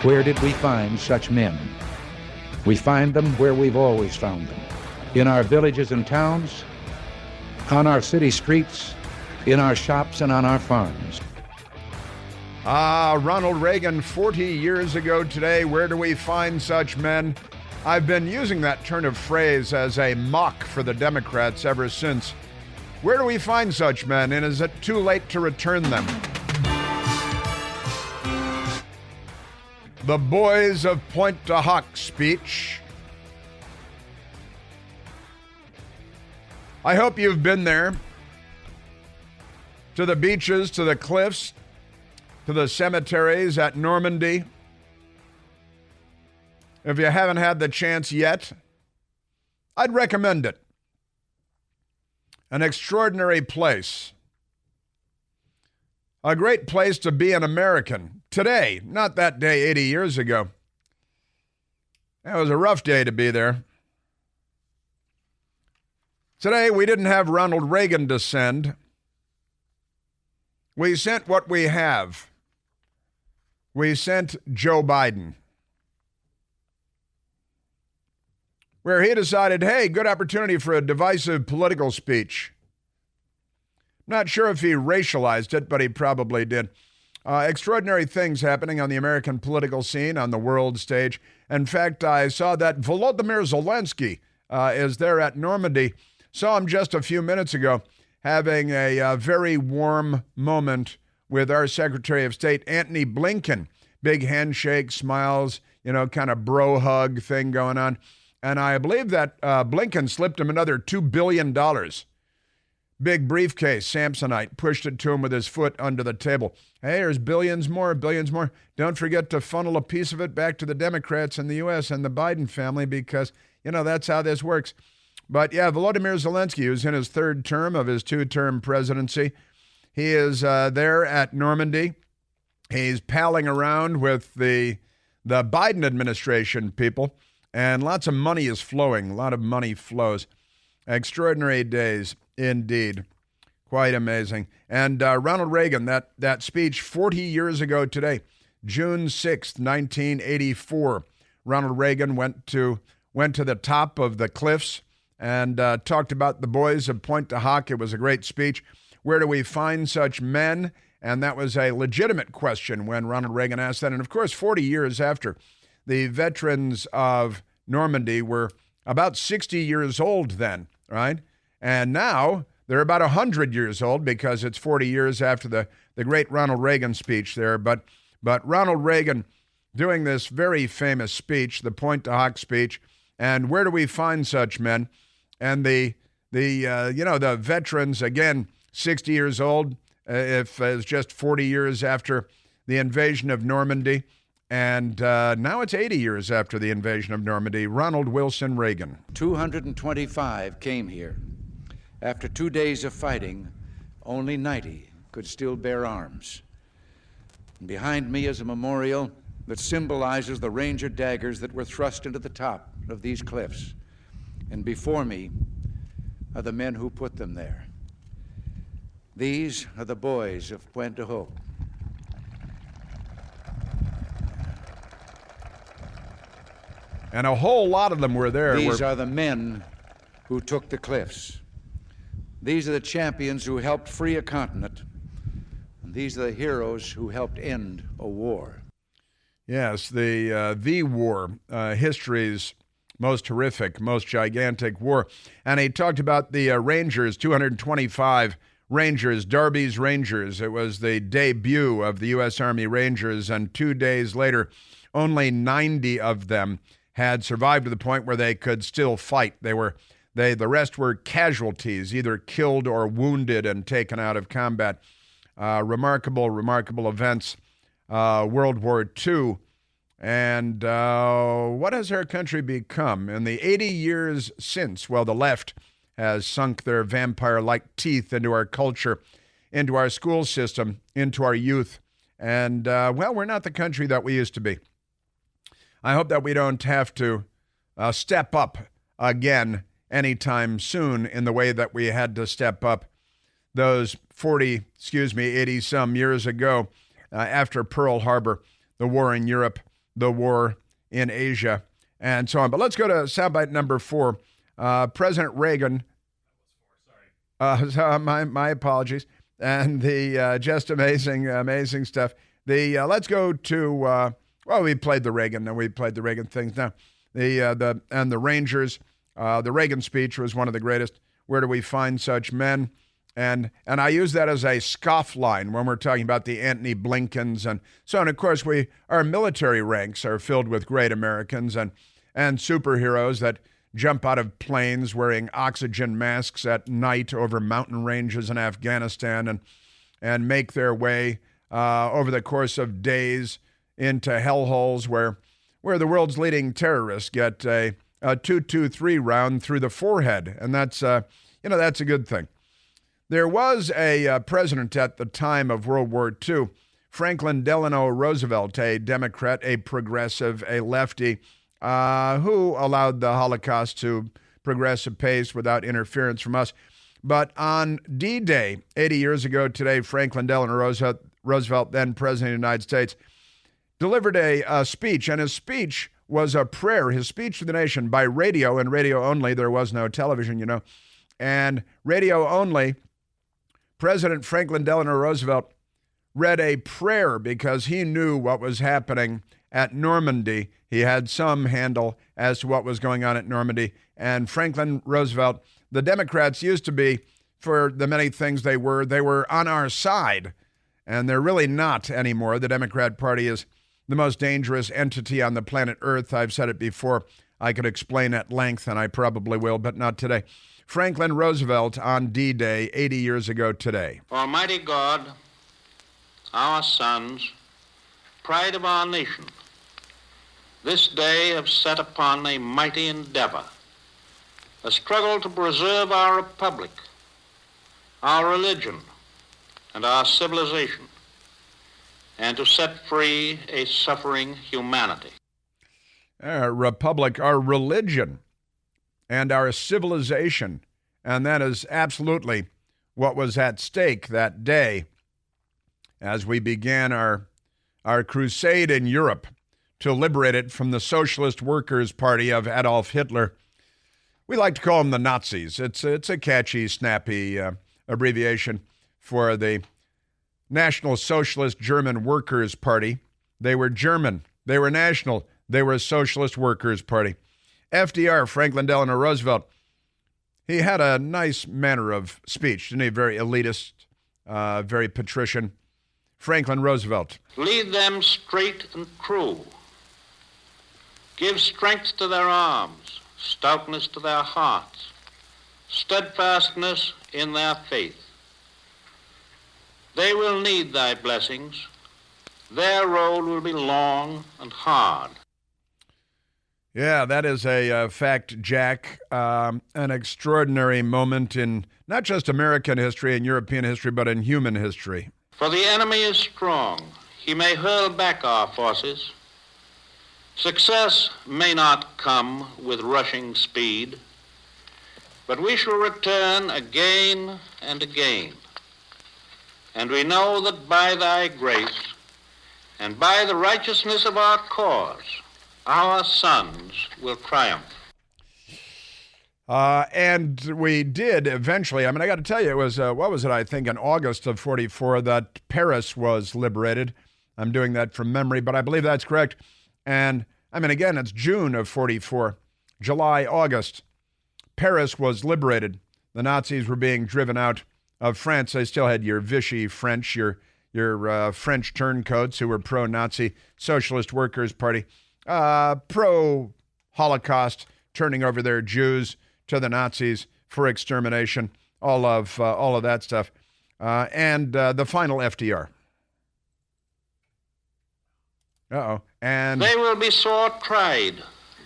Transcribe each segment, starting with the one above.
Where did we find such men? We find them where we've always found them. In our villages and towns, on our city streets, in our shops, and on our farms. Ronald Reagan, 40 years ago today, where do we find such men? I've been using that turn of phrase as a mock for the Democrats ever since. Where do we find such men, and is it too late to return them? The Boys of Pointe-du-Hoc speech. I hope you've been there. To the beaches, to the cliffs, to the cemeteries at Normandy. If you haven't had the chance yet, I'd recommend it. An extraordinary place. A great place to be an American. Today, not that day 80 years ago. It was a rough day to be there. Today, we didn't have Ronald Reagan descend. We sent what we have. We sent Joe Biden. Where he decided, hey, good opportunity for a divisive political speech. Not sure if he racialized it, but he probably did. Extraordinary things happening on the American political scene, on the world stage. In fact, I saw that Volodymyr Zelensky is there at Normandy. Saw him just a few minutes ago having a very warm moment with our Secretary of State, Antony Blinken. Big handshake, smiles, kind of bro hug thing going on. And I believe that Blinken slipped him another $2 billion. Big briefcase, Samsonite, pushed it to him with his foot under the table. Hey, there's billions more. Don't forget to funnel a piece of it back to the Democrats in the U.S. and the Biden family because, that's how this works. But yeah, Volodymyr Zelensky, who's in his third term of his two-term presidency, he is there at Normandy. He's palling around with the Biden administration people. And lots of money is flowing. A lot of money flows. Extraordinary days, indeed. Quite amazing. And Ronald Reagan, that speech 40 years ago today, June 6th, 1984. Ronald Reagan went to the top of the cliffs and talked about the Boys of Pointe-du-Hoc. It was a great speech. Where do we find such men? And that was a legitimate question when Ronald Reagan asked that. And of course, 40 years after, the veterans of Normandy were about 60 years old then, right? And now they're about 100 years old because it's 40 years after the great Ronald Reagan speech there. But Ronald Reagan doing this very famous speech, the Pointe-du-Hoc speech, and where do we find such men? And the veterans, again, 60 years old, if it's just 40 years after the invasion of Normandy. And now it's 80 years after the invasion of Normandy. Ronald Wilson Reagan. 225 came here. After 2 days of fighting, only 90 could still bear arms. And behind me is a memorial that symbolizes the Ranger daggers that were thrust into the top of these cliffs. And before me are the men who put them there. These are the Boys of Pointe-du-Hoc. And a whole lot of them were there. These are the men who took the cliffs. These are the champions who helped free a continent. And these are the heroes who helped end a war. Yes, the war, history's most horrific, most gigantic war. And he talked about the Rangers, 225 Rangers, Darby's Rangers. It was the debut of the U.S. Army Rangers, and 2 days later, only 90 of them had survived to the point where they could still fight. The rest were casualties, either killed or wounded and taken out of combat. Remarkable events. World War II. And what has our country become? In the 80 years since, well, the left has sunk their vampire-like teeth into our culture, into our school system, into our youth. And, we're not the country that we used to be. I hope that we don't have to step up again anytime soon in the way that we had to step up those 80-some years ago after Pearl Harbor, the war in Europe, the war in Asia and so on. But let's go to soundbite number 4. President Reagan. My apologies. And the just amazing stuff. Let's go to we played the Reagan things now. The Rangers. The Reagan speech was one of the greatest. Where do we find such men? And I use that as a scoff line when we're talking about the Antony Blinkens and so on. Of course, our military ranks are filled with great Americans and superheroes that jump out of planes wearing oxygen masks at night over mountain ranges in Afghanistan and make their way over the course of days into hellholes where the world's leading terrorists get a 223 round through the forehead, and that's that's a good thing. There was a president at the time of World War II, Franklin Delano Roosevelt, a Democrat, a progressive, a lefty, who allowed the Holocaust to progress apace without interference from us. But on D-Day, 80 years ago today, Franklin Delano Roosevelt, then President of the United States, delivered a speech, and his speech was a prayer, his speech to the nation by radio, and radio only. There was no television, and radio only. President Franklin Delano Roosevelt read a prayer because he knew what was happening at Normandy. He had some handle as to what was going on at Normandy. And Franklin Roosevelt, the Democrats used to be, for the many things they were on our side. And they're really not anymore. The Democrat Party is the most dangerous entity on the planet Earth. I've said it before. I could explain at length, and I probably will, but not today. Franklin Roosevelt on D-Day 80 years ago today. Almighty God, our sons, pride of our nation, this day have set upon a mighty endeavor, a struggle to preserve our republic, our religion, and our civilization, and to set free a suffering humanity. Our republic, our religion, and our civilization. And that is absolutely what was at stake that day as we began our crusade in Europe to liberate it from the Socialist Workers' Party of Adolf Hitler. We like to call them the Nazis. It's a catchy, snappy abbreviation for the National Socialist German Workers' Party. They were German. They were national. They were a Socialist Workers' Party. FDR, Franklin Delano Roosevelt, he had a nice manner of speech, didn't he? Very elitist, very patrician. Franklin Roosevelt. Lead them straight and true. Give strength to their arms, stoutness to their hearts, steadfastness in their faith. They will need thy blessings. Their road will be long and hard. Yeah, that is a fact, Jack. An extraordinary moment in not just American history and European history, but in human history. For the enemy is strong. He may hurl back our forces. Success may not come with rushing speed, but we shall return again and again. And we know that by thy grace and by the righteousness of our cause, our sons will triumph. And we did eventually. I mean, I got to tell you, it was, what was it, I think, in August of 44 that Paris was liberated. I'm doing that from memory, but I believe that's correct. And, I mean, again, it's June of 44. July, August. Paris was liberated. The Nazis were being driven out of France. They still had your Vichy French, your French turncoats who were pro-Nazi, Socialist Workers' Party. Pro-Holocaust, turning over their Jews to the Nazis for extermination, all of that stuff, and the final FDR. And they will be sore tried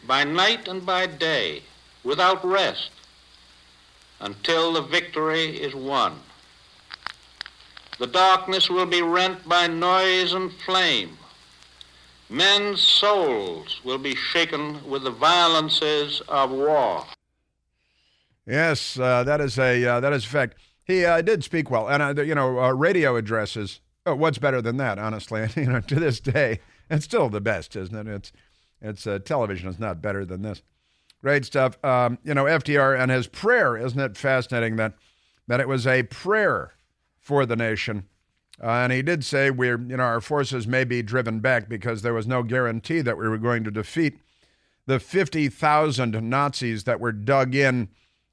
by night and by day, without rest, until the victory is won. The darkness will be rent by noise and flame. Men's souls will be shaken with the violences of war. Yes, that is a fact. He did speak well, and radio addresses. Oh, what's better than that? Honestly, to this day, It's still the best, isn't it? It's television is not better than this. Great stuff. FDR and his prayer, isn't it fascinating that it was a prayer for the nation? And he did say our forces may be driven back because there was no guarantee that we were going to defeat the 50,000 Nazis that were dug in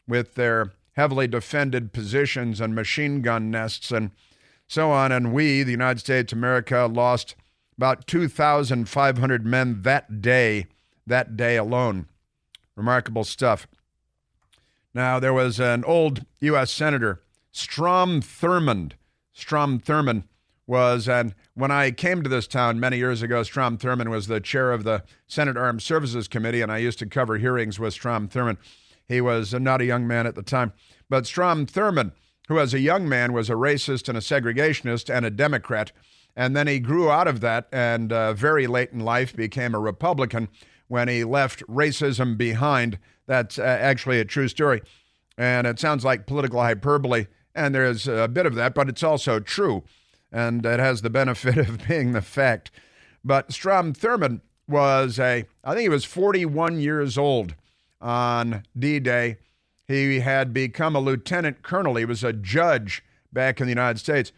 with their heavily defended positions and machine gun nests and so on. And we, the United States of America, lost about 2,500 men that day alone. Remarkable stuff. Now, there was an old U.S. Senator, Strom Thurmond. Strom Thurmond was, and when I came to this town many years ago, Strom Thurmond was the chair of the Senate Armed Services Committee, and I used to cover hearings with Strom Thurmond. He was not a young man at the time. But Strom Thurmond, who as a young man was a racist and a segregationist and a Democrat, and then he grew out of that and very late in life became a Republican when he left racism behind. That's actually a true story. And it sounds like political hyperbole, and there's a bit of that, but it's also true. And it has the benefit of being the fact. But Strom Thurmond was I think he was 41 years old on D-Day. He had become a lieutenant colonel. He was a judge back in the United States.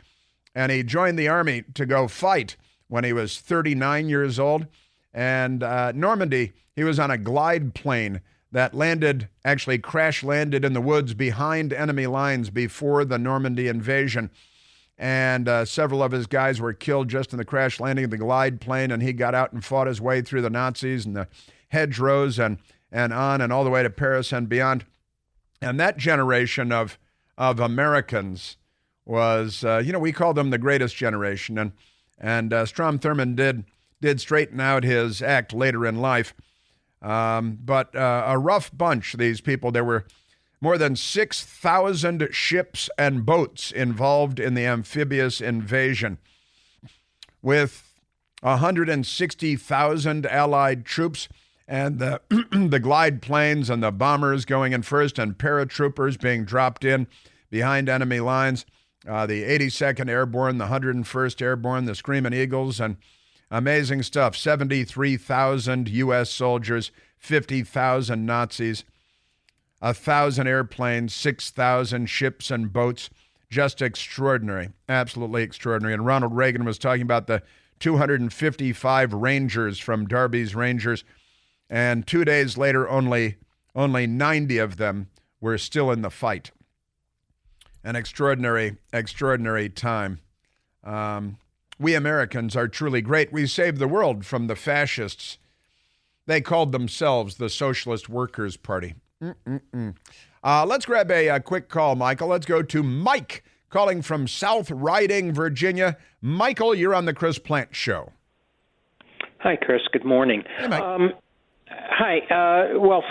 And he joined the Army to go fight when he was 39 years old. And Normandy, he was on a glide plane that actually crash landed in the woods behind enemy lines before the Normandy invasion. And several of his guys were killed just in the crash landing of the glide plane, and he got out and fought his way through the Nazis and the hedgerows and on and all the way to Paris and beyond. And that generation of Americans was, we call them the greatest generation. And Strom Thurmond did straighten out his act later in life. But a rough bunch, these people. There were more than 6,000 ships and boats involved in the amphibious invasion, with 160,000 Allied troops and the glide planes and the bombers going in first and paratroopers being dropped in behind enemy lines, the 82nd Airborne, the 101st Airborne, the Screaming Eagles, and amazing stuff. 73,000 U.S. soldiers, 50,000 Nazis, 1,000 airplanes, 6,000 ships and boats. Just extraordinary, absolutely extraordinary. And Ronald Reagan was talking about the 255 Rangers from Darby's Rangers, and 2 days later, only 90 of them were still in the fight. An extraordinary, extraordinary time. We Americans are truly great. We saved the world from the fascists. They called themselves the Socialist Workers' Party. Let's grab a quick call, Michael. Let's go to Mike, calling from South Riding, Virginia. Michael, you're on the Chris Plant Show. Hi, Chris. Good morning. Hey, Mike. Hi. Well,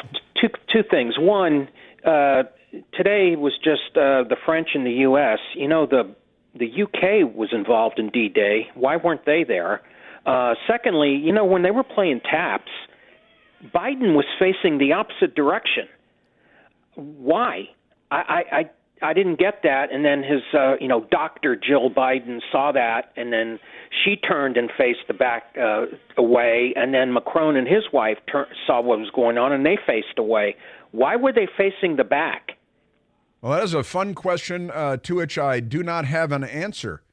two things. One, today was just the French and the U.S. You know, the U.K. was involved in D-Day. Why weren't they there? Secondly, when they were playing taps, Biden was facing the opposite direction. Why? I didn't get that. And then his, Dr. Jill Biden saw that, and then she turned and faced the back away. And then Macron and his wife saw what was going on, and they faced away. Why were they facing the back? Well, that is a fun question to which I do not have an answer.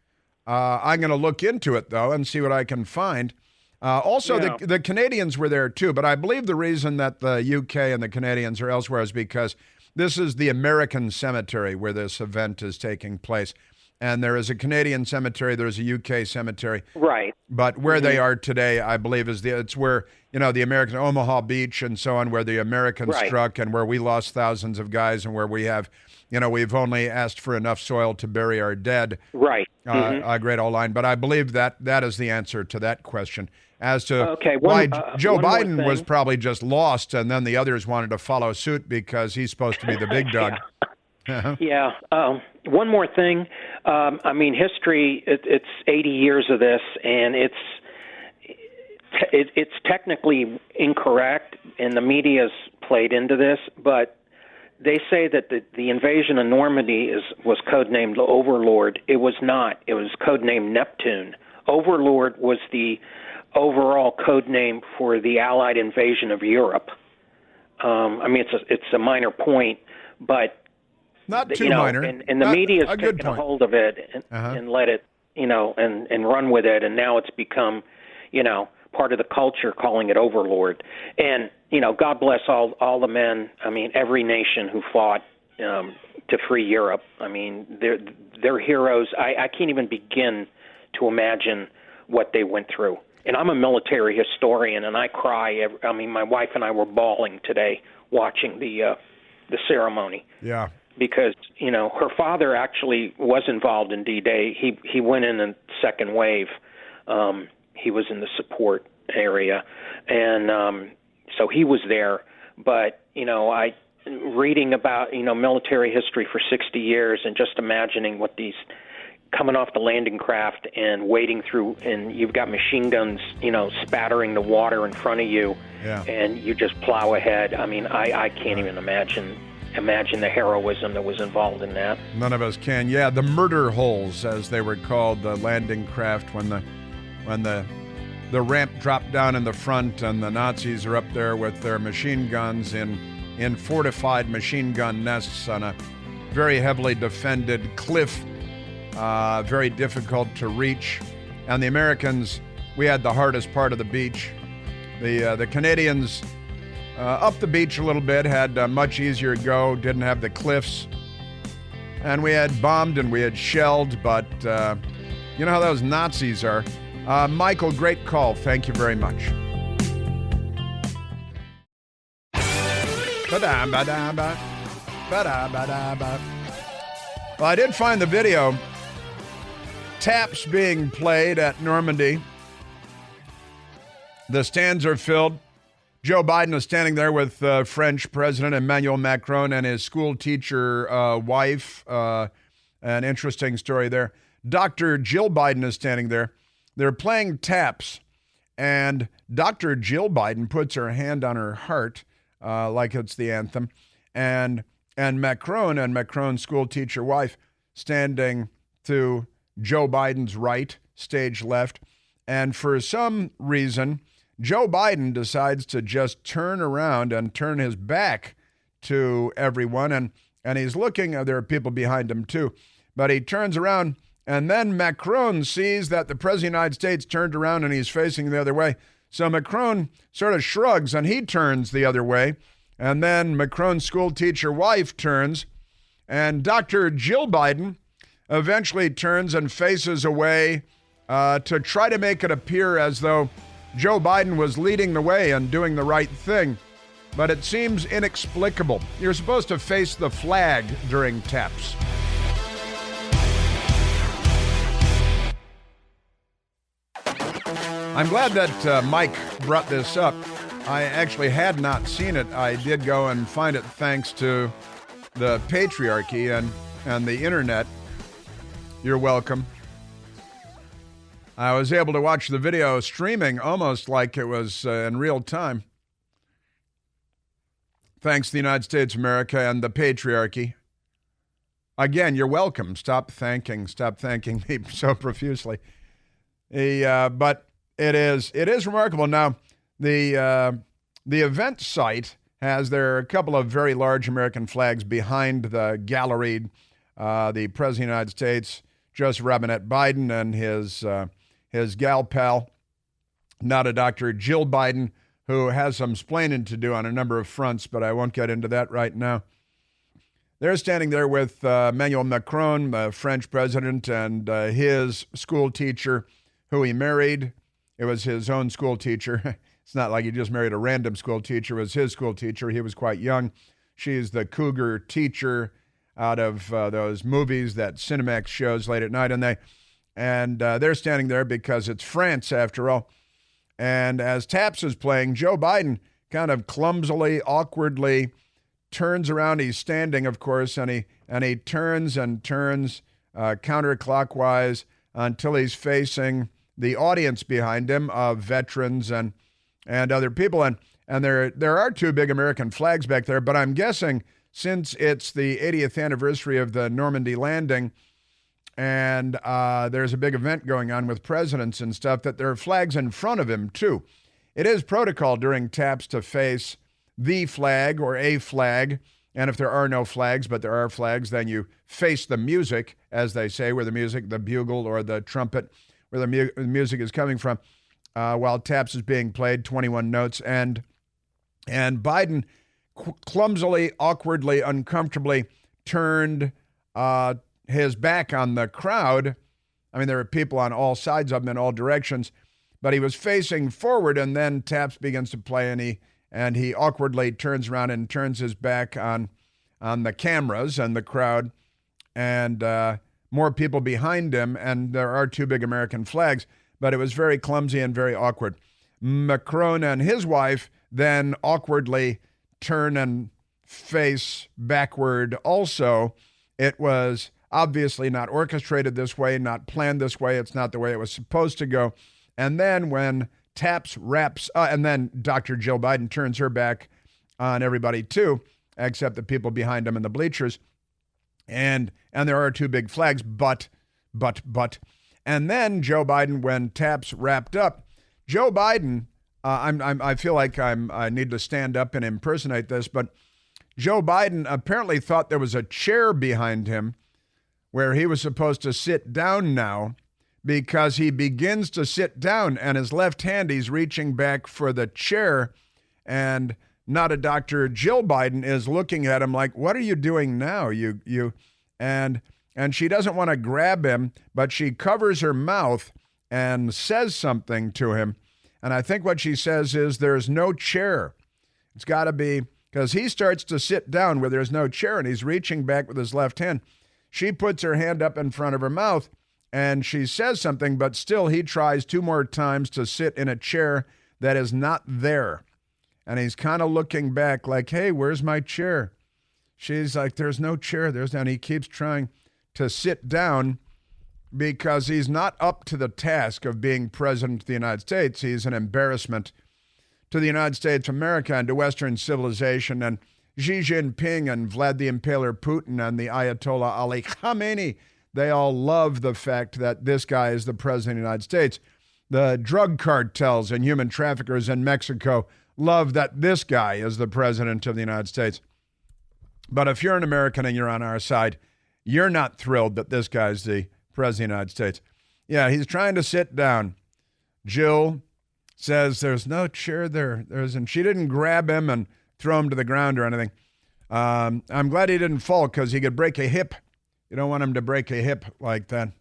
I'm going to look into it, though, and see what I can find. The Canadians were there, too, but I believe the reason that the UK and the Canadians are elsewhere is because this is the American cemetery where this event is taking place. And there is a Canadian cemetery, there's a UK cemetery. Right. But where they are today, I believe, it's where, the American Omaha Beach and so on, where the Americans struck and where we lost thousands of guys and where we have, we've only asked for enough soil to bury our dead. Right. A great old line. But I believe that is the answer to that question. As to why Joe Biden was probably just lost, and then the others wanted to follow suit because he's supposed to be the big dog. Yeah. One more thing. History, it's 80 years of this, and it's technically incorrect, and the media's played into this, but they say that the invasion of Normandy was codenamed Overlord. It was not. It was codenamed Neptune. Overlord was the overall code name for the Allied invasion of Europe. I mean, it's a minor point, but not too minor. And the media has taken a hold of it and let it, and run with it, and now it's become, part of the culture, calling it overlord. And God bless all the men. I mean, every nation who fought to free Europe. I mean, they're heroes. I can't even begin to imagine what they went through. And I'm a military historian, and I cry. My wife and I were bawling today watching the ceremony. Yeah. Because her father actually was involved in D-Day. He went in the second wave. He was in the support area, and so he was there. But I reading about military history for 60 years, and just imagining what these coming off the landing craft and wading through, and you've got machine guns, spattering the water in front of you, and you just plow ahead. I mean, I can't even imagine the heroism that was involved in that. None of us can. Yeah, the murder holes, as they were called, the landing craft, when the ramp dropped down in the front, and the Nazis are up there with their machine guns in fortified machine gun nests on a very heavily defended cliff. Very difficult to reach. And the Americans, we had the hardest part of the beach. The Canadians, up the beach a little bit, had much easier to go, didn't have the cliffs. And we had bombed and we had shelled, but you know how those Nazis are. Michael, great call. Thank you very much. Well, I did find the video. Taps being played at Normandy. The stands are filled. Joe Biden is standing there with French President Emmanuel Macron and his school teacher wife. An interesting story there. Dr. Jill Biden is standing there. They're playing taps, and Dr. Jill Biden puts her hand on her heart like it's the anthem, and Macron and Macron's school teacher wife standing to Joe Biden's right, stage left, and for some reason, Joe Biden decides to just turn around and turn his back to everyone, and he's looking, there are people behind him too, but he turns around, and then Macron sees that the President of the United States turned around and he's facing the other way, so Macron sort of shrugs and he turns the other way, and then Macron's school teacher wife turns, and Dr. Jill Biden eventually turns and faces away to try to make it appear as though Joe Biden was leading the way and doing the right thing. But it seems inexplicable. You're supposed to face the flag during taps. I'm glad that Mike brought this up. I actually had not seen it. I did go and find it thanks to the patriarchy and the internet. You're welcome. I was able to watch the video streaming almost like it was in real time. Thanks to the United States of America and the patriarchy. Again, you're welcome. Stop thanking me so profusely. But it is remarkable. Now, the event site has there are a couple of very large American flags behind the gallery. The President of the United States, Joseph Robinette Biden, and his gal pal, not a Dr. Jill Biden, who has some splaining to do on a number of fronts, but I won't get into that right now. They're standing there with Emmanuel Macron, the French president, and his school teacher, who he married. It was his own school teacher. It's not like he just married a random school teacher. It was his school teacher. He was quite young. She's the cougar teacher out of those movies that Cinemax shows late at night, and they're standing there because it's France after all. And as taps is playing, Joe Biden kind of clumsily, awkwardly turns around. He's standing, of course, and he turns and turns counterclockwise until he's facing the audience behind him of veterans and other people. And there are two big American flags back there, but I'm guessing since it's the 80th anniversary of the Normandy landing, And there's a big event going on with presidents and stuff that there are flags in front of him, too. It is protocol during taps to face the flag or a flag. And if there are no flags, but there are flags, then you face the music, as they say, where the music, the bugle or the trumpet, where the music is coming from, while taps is being played, 21 notes. And Biden clumsily, awkwardly, uncomfortably turned his back on the crowd. I mean, there were people on all sides of him in all directions, but he was facing forward, and then taps begins to play, and he awkwardly turns around and turns his back on the cameras and the crowd, and more people behind him, and there are two big American flags, but it was very clumsy and very awkward. Macron and his wife then awkwardly turn and face backward also. It was obviously not orchestrated this way, not planned this way. It's not the way it was supposed to go. And then when taps wraps, and then Dr. Jill Biden turns her back on everybody too, except the people behind him in the bleachers. And there are two big flags, but. And then Joe Biden, when taps wrapped up, Joe Biden, I feel like I need to stand up and impersonate this, but Joe Biden apparently thought there was a chair behind him where he was supposed to sit down now, because he begins to sit down and his left hand, he's reaching back for the chair, and not a Dr. Jill Biden is looking at him like, what are you doing now? And she doesn't want to grab him, but she covers her mouth and says something to him. And I think what she says is, there's no chair. It's got to be, because he starts to sit down where there's no chair and he's reaching back with his left hand. She puts her hand up in front of her mouth and she says something, but still he tries two more times to sit in a chair that is not there. And he's kind of looking back like, hey, where's my chair? She's like, there's no chair. And he keeps trying to sit down because he's not up to the task of being president of the United States. He's an embarrassment to the United States of America and to Western civilization. And Xi Jinping and Vlad the Impaler Putin and the Ayatollah Ali Khamenei, they all love the fact that this guy is the president of the United States. The drug cartels and human traffickers in Mexico love that this guy is the president of the United States. But if you're an American and you're on our side, you're not thrilled that this guy's the president of the United States. Yeah, he's trying to sit down. Jill says there's no chair there. And she didn't grab him and throw him to the ground or anything. I'm glad he didn't fall because he could break a hip. You don't want him to break a hip like that.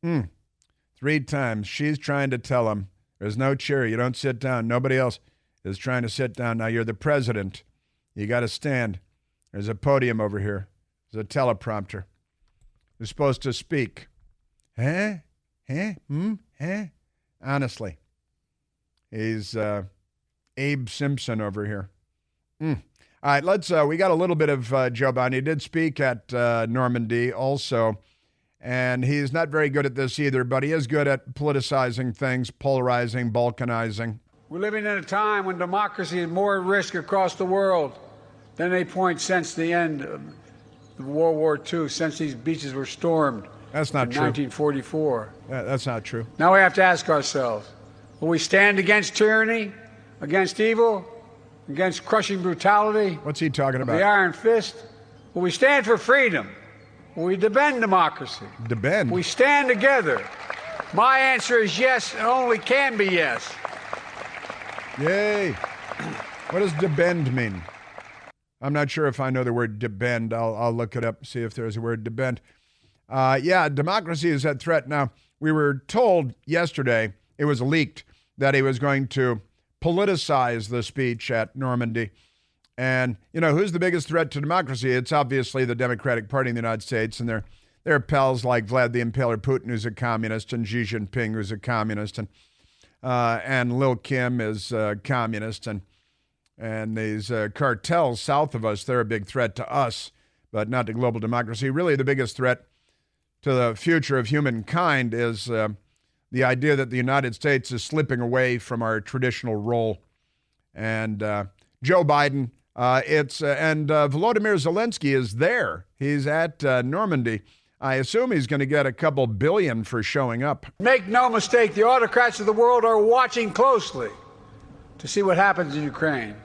3 times she's trying to tell him there's no chair. You don't sit down. Nobody else is trying to sit down. Now you're the president. You got to stand. There's a podium over here. There's a teleprompter. You're supposed to speak. Huh? Honestly. He's Abe Simpson over here. All right, we got a little bit of Joe Biden. He did speak at Normandy also, and he's not very good at this either, but he is good at politicizing things, polarizing, balkanizing. We're living in a time when democracy is more at risk across the world than any point since the end of World War II, since these beaches were stormed. That's not true. 1944. That's not true. Now we have to ask ourselves, will we stand against tyranny, against evil, against crushing brutality? What's he talking about? The iron fist? Will we stand for freedom? Will we defend democracy? Defend? Will we stand together? My answer is yes, and only can be yes. Yay. What does defend mean? I'm not sure if I know the word defend. I'll look it up, see if there's a word defend. Yeah, democracy is at threat. Now, we were told yesterday, it was leaked, that he was going to politicize the speech at Normandy. And, who's the biggest threat to democracy? It's obviously the Democratic Party in the United States, and their pals like Vlad the Impaler Putin, who's a communist, and Xi Jinping, who's a communist, and Lil Kim is a communist, and these cartels south of us, they're a big threat to us, but not to global democracy. Really, the biggest threat to the future of humankind is the idea that the United States is slipping away from our traditional role. And Joe Biden, and Volodymyr Zelensky is there. He's at Normandy. I assume he's going to get a couple billion for showing up. Make no mistake, the autocrats of the world are watching closely to see what happens in Ukraine,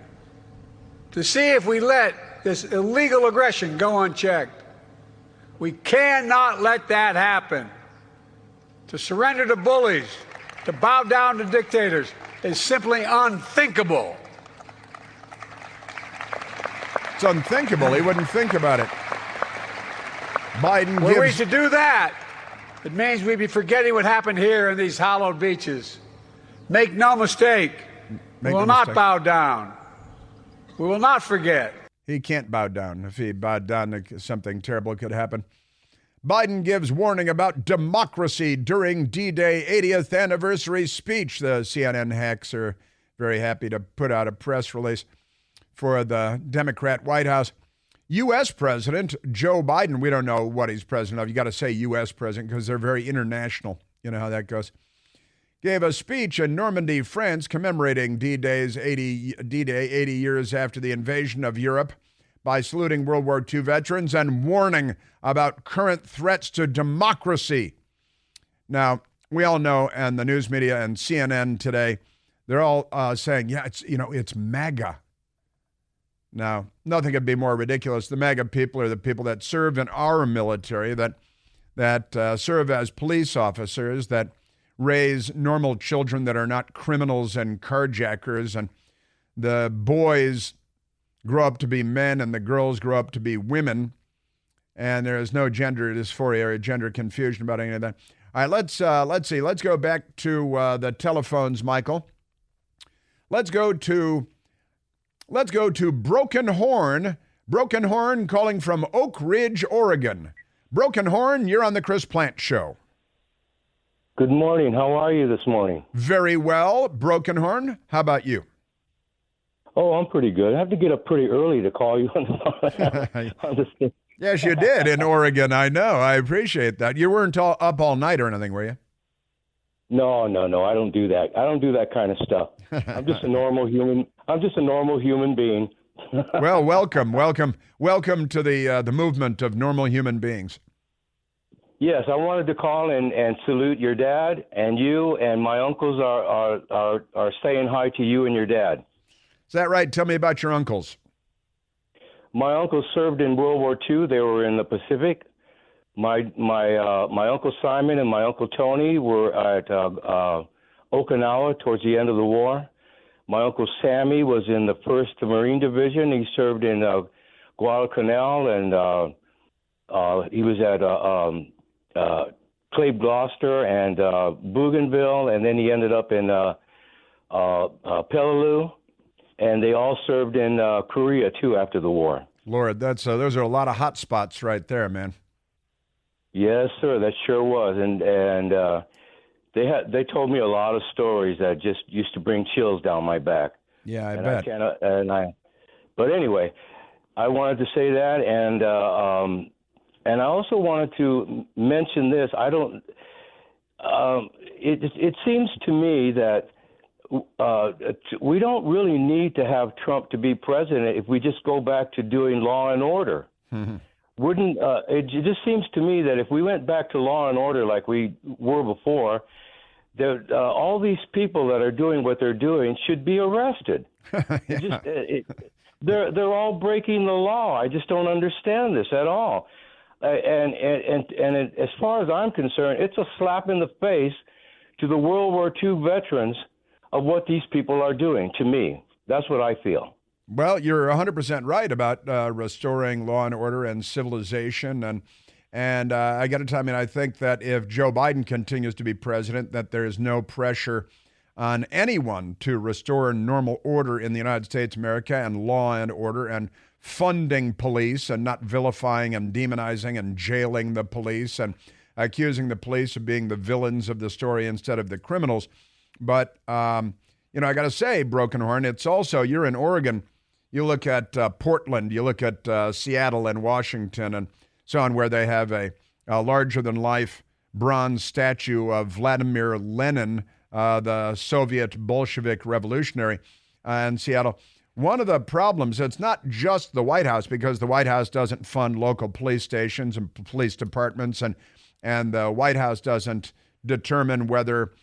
to see if we let this illegal aggression go unchecked. We cannot let that happen. To surrender to bullies, to bow down to dictators, is simply unthinkable. It's unthinkable. He wouldn't think about it. Biden Were we gives... to do that, it means we'd be forgetting what happened here in these hallowed beaches. Make no mistake, we will not bow down. We will not forget. He can't bow down. If he bowed down, something terrible could happen. Biden gives warning about democracy during D-Day 80th anniversary speech. The CNN hacks are very happy to put out a press release for the Democrat White House. U.S. President Joe Biden, we don't know what he's president of. You got to say U.S. president because they're very international. You know how that goes. Gave a speech in Normandy, France, commemorating D-Day 80 years after the invasion of Europe, by saluting World War II veterans and warning about current threats to democracy. Now, we all know, and the news media and CNN today, they're all saying, yeah, it's MAGA. Now, nothing could be more ridiculous. The MAGA people are the people that serve in our military, that serve as police officers, that raise normal children that are not criminals and carjackers, and the boys grow up to be men and the girls grow up to be women, and there is no gender dysphoria or gender confusion about any of that. All right, let's see. Let's go back to the telephones, Michael. Let's go to Broken Horn. Broken Horn calling from Oak Ridge, Oregon. Broken Horn, you're on the Chris Plant Show. Good morning. How are you this morning? Very well. Broken Horn, how about you? Oh, I'm pretty good. I have to get up pretty early to call you on the Yes, you did in Oregon. I know. I appreciate that. You weren't up all night or anything, were you? No. I don't do that. I don't do that kind of stuff. I'm just a normal human. I'm just a normal human being. Well, welcome to the movement of normal human beings. Yes, I wanted to call and salute your dad, and you and my uncles are saying hi to you and your dad. Is that right? Tell me about your uncles. My uncles served in World War II. They were in the Pacific. My Uncle Simon and my Uncle Tony were at Okinawa towards the end of the war. My Uncle Sammy was in the 1st Marine Division. He served in Guadalcanal, and he was at Clave Gloucester and Bougainville, and then he ended up in Peleliu. And they all served in Korea, too, after the war. Lord, those are a lot of hot spots right there, man. Yes, sir, that sure was. And they told me a lot of stories that just used to bring chills down my back. Yeah, I bet. But anyway, I wanted to say that, and I also wanted to mention this. It seems to me that we don't really need to have Trump to be president if we just go back to doing law and order. Mm-hmm. It just seems to me that if we went back to law and order like we were before, that all these people that are doing what they're doing should be arrested. Yeah. They're all breaking the law. I just don't understand this at all. As far as I'm concerned, it's a slap in the face to the World War II veterans of what these people are doing to me. That's what I feel. Well, you're 100% right about restoring law and order and civilization. And I got to tell you, I think that if Joe Biden continues to be president, that there is no pressure on anyone to restore normal order in the United States of America and law and order and funding police and not vilifying and demonizing and jailing the police and accusing the police of being the villains of the story instead of the criminals. But, I got to say, Broken Horn, it's also, you're in Oregon, you look at Portland, you look at Seattle and Washington and so on, where they have a larger-than-life bronze statue of Vladimir Lenin, the Soviet Bolshevik revolutionary in Seattle. one of the problems, it's not just the White House, because the White House doesn't fund local police stations and police departments, and the White House doesn't determine whether,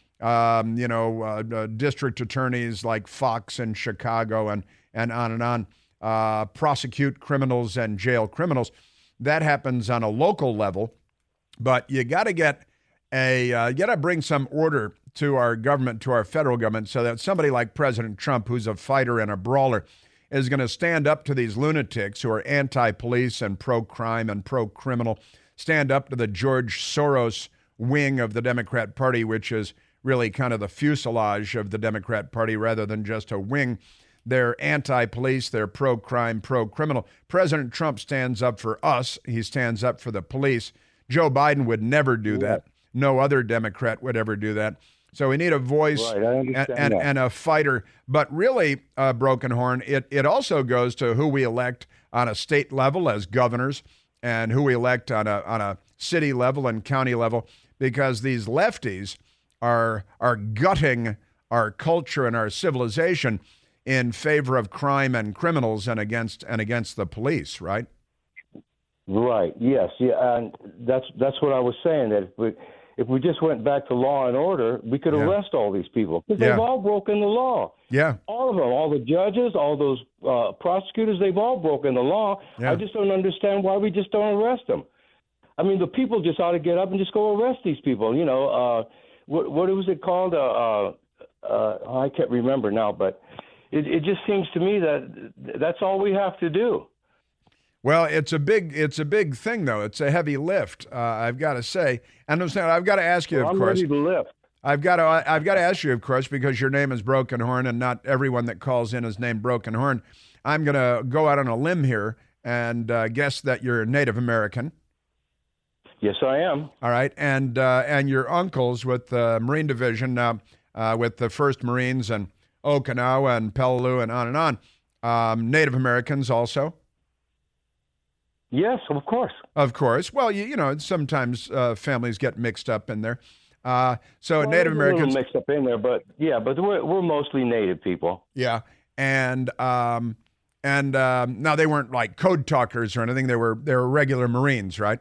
district attorneys like Fox in Chicago and on, prosecute criminals and jail criminals. That happens on a local level, but you got to bring some order to our government, to our federal government, so that somebody like President Trump, who's a fighter and a brawler, is going to stand up to these lunatics who are anti-police and pro-crime and pro-criminal, stand up to the George Soros wing of the Democrat Party, which is really kind of the fuselage of the Democrat Party rather than just a wing. They're anti-police, they're pro-crime, pro-criminal. President Trump stands up for us. He stands up for the police. Joe Biden would never do that. No other Democrat would ever do that. So we need a voice and a fighter. But really, Broken Horn, it also goes to who we elect on a state level as governors and who we elect on a city level and county level, because these lefties are gutting our culture and our civilization in favor of crime and criminals and against the police, right? Right. Yes. Yeah. And that's what I was saying. That if we just went back to law and order, we could arrest all these people, because they've all broken the law. Yeah. All of them, all the judges, all those prosecutors, they've all broken the law. Yeah. I just don't understand why we just don't arrest them. I mean, the people just ought to get up and just go arrest these people. You know, what was it called? I can't remember now, but it just seems to me that that's all we have to do. Well, it's a big thing, though. It's a heavy lift, I've got to say. And I've got to ask you, of course. I'm ready to lift. I've got to ask you, of course, because your name is Broken Horn, and not everyone that calls in is named Broken Horn. I'm going to go out on a limb here and guess that you're Native American. Yes, I am. All right, and your uncles with the Marine Division, with the 1st Marines and Okinawa and Peleliu and on, Native Americans also. Yes, of course. Of course. Well, you know, sometimes families get mixed up in there. Native Americans mixed up in there, but we're mostly Native people. Yeah, and now they weren't like code talkers or anything. They were regular Marines, right?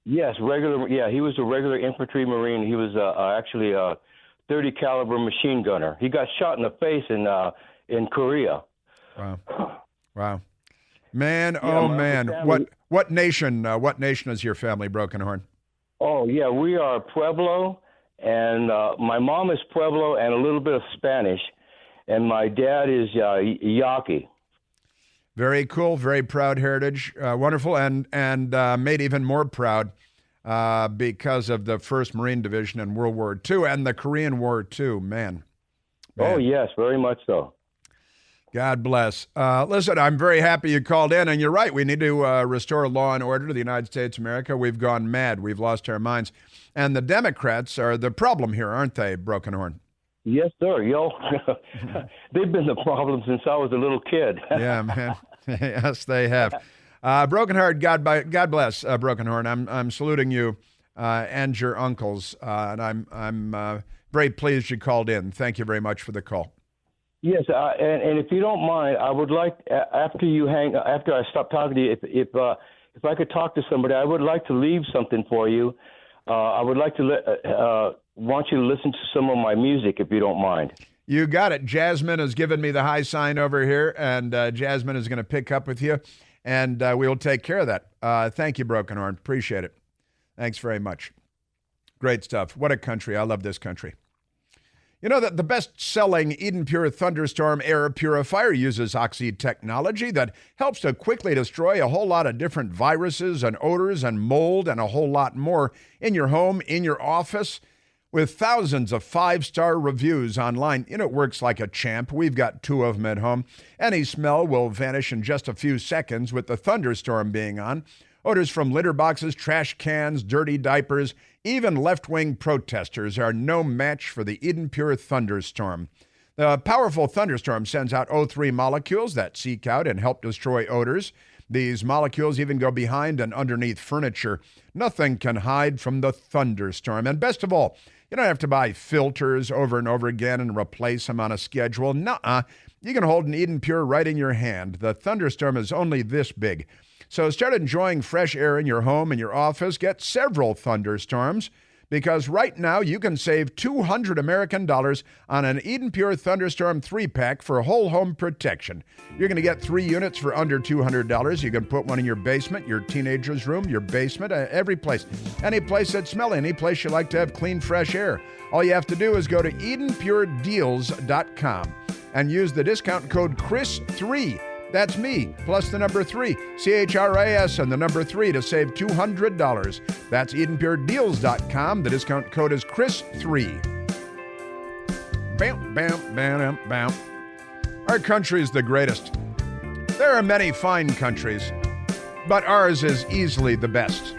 Yes, regular. Yeah, he was a regular infantry Marine. He was actually a 30 caliber machine gunner. He got shot in the face in Korea. Wow. Man, man! What nation is your family, Broken Horn? Oh yeah, we are Pueblo, and my mom is Pueblo and a little bit of Spanish, and my dad is Yaqui. Very cool, very proud heritage, wonderful, and made even more proud because of the 1st Marine Division in World War II and the Korean War too. Man. Oh yes, very much so. God bless. Listen, I'm very happy you called in, and you're right. We need to restore law and order to the United States of America. We've gone mad. We've lost our minds. And the Democrats are the problem here, aren't they, Broken Horn? Yes, sir. They've been the problem since I was a little kid. Yeah, man. Yes, they have. Broken Heart, God bless, Broken Horn. I'm saluting you and your uncles, and I'm very pleased you called in. Thank you very much for the call. Yes, and if you don't mind, I would like after I stop talking to you, if I could talk to somebody, I would like to leave something for you. I would like to want you to listen to some of my music, if you don't mind. You got it. Jasmine has given me the high sign over here, and Jasmine is going to pick up with you, and we'll take care of that. Thank you, Broken Horn. Appreciate it. Thanks very much. Great stuff. What a country. I love this country. You know that the best-selling Eden Pure Thunderstorm air purifier uses Oxy technology that helps to quickly destroy a whole lot of different viruses and odors and mold and a whole lot more in your home, in your office, with thousands of 5-star reviews online. You know, it works like a champ. We've got 2 of them at home. Any smell will vanish in just a few seconds with the thunderstorm being on. Odors from litter boxes, trash cans, dirty diapers, even left-wing protesters are no match for the Eden Pure Thunderstorm. The powerful thunderstorm sends out O3 molecules that seek out and help destroy odors. These molecules even go behind and underneath furniture. Nothing can hide from the thunderstorm. And best of all, you don't have to buy filters over and over again and replace them on a schedule. Nuh-uh. You can hold an Eden Pure right in your hand. The thunderstorm is only this big. So start enjoying fresh air in your home and your office. Get several thunderstorms, because right now you can save $200 American on an Eden Pure Thunderstorm 3-pack for whole home protection. You're going to get 3 units for under $200. You can put one in your basement, your teenager's room, your basement, every place. Any place that's smelly, any place you like to have clean, fresh air. All you have to do is go to EdenPureDeals.com and use the discount code CHRIS3. That's me, plus the number 3, CHRIS, and the number 3 to save $200. That's EdenPureDeals.com. The discount code is CHRIS3. Bam, bam, bam, bam. Our country is the greatest. There are many fine countries, but ours is easily the best.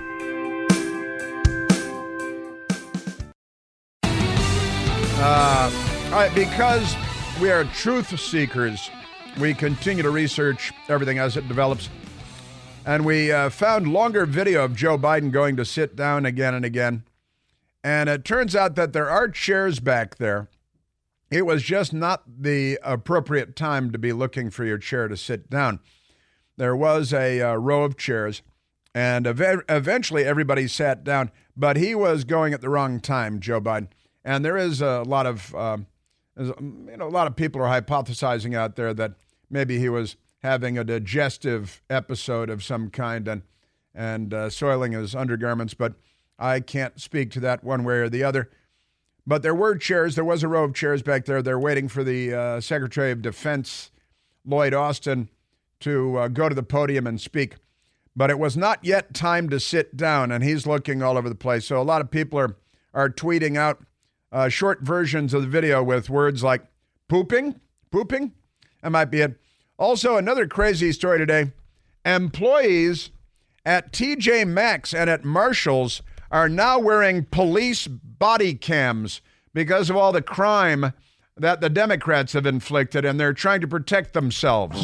Because we are truth seekers, we continue to research everything as it develops. And we found longer video of Joe Biden going to sit down again and again. And it turns out that there are chairs back there. It was just not the appropriate time to be looking for your chair to sit down. There was a row of chairs, and eventually everybody sat down. But he was going at the wrong time, Joe Biden. And there is a lot of, a lot of people are hypothesizing out there that maybe he was having a digestive episode of some kind and soiling his undergarments, but I can't speak to that one way or the other. But there were chairs. There was a row of chairs back there. They're waiting for the Secretary of Defense, Lloyd Austin, to go to the podium and speak. But it was not yet time to sit down, and he's looking all over the place. So a lot of people are tweeting out short versions of the video with words like pooping. That might be it. Also, another crazy story today. Employees at TJ Maxx and at Marshall's are now wearing police body cams because of all the crime that the Democrats have inflicted, and they're trying to protect themselves.